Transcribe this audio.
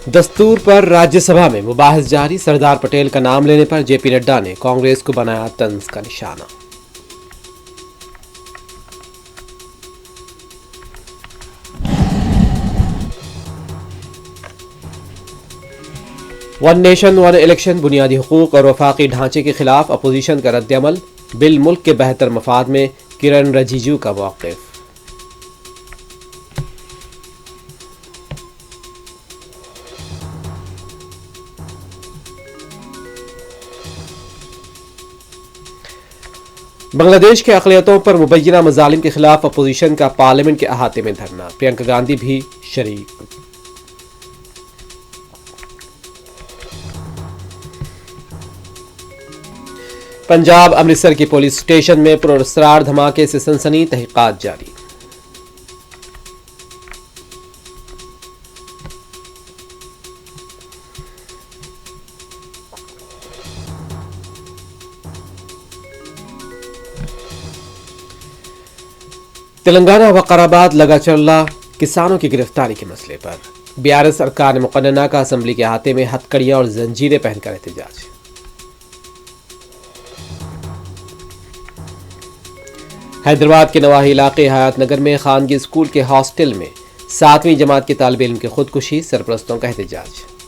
دستور پر راجیہ سبھا میں مباحث جاری، سردار پٹیل کا نام لینے پر جے پی نڈا نے کانگریس کو بنایا طنز کا نشانہ۔ ون نیشن ون الیکشن، بنیادی حقوق اور وفاقی ڈھانچے کے خلاف اپوزیشن کا رد عمل، بل ملک کے بہتر مفاد میں، کرن رجیجو کا موقف۔ بنگلہ دیش کے اقلیتوں پر مبینہ مظالم کے خلاف اپوزیشن کا پارلیمنٹ کے احاطے میں دھرنا، پرینکا گاندھی بھی شریک۔ پنجاب امرتسر کی پولیس اسٹیشن میں پراسرار دھماکے سے سنسنی، تحقیقات جاری۔ تلنگانہ وقارآباد لگا چرلا کسانوں کی گرفتاری کے مسئلے پر BRS ارکان مقننہ کا اسمبلی کے احاطے میں ہتھکڑیاں اور زنجیریں پہن کر احتجاج۔ حیدرآباد کے نواحی علاقے حیات نگر میں خانگی اسکول کے ہاسٹل میں 7ویں جماعت کے طالب علم کی خودکشی، سرپرستوں کا احتجاج۔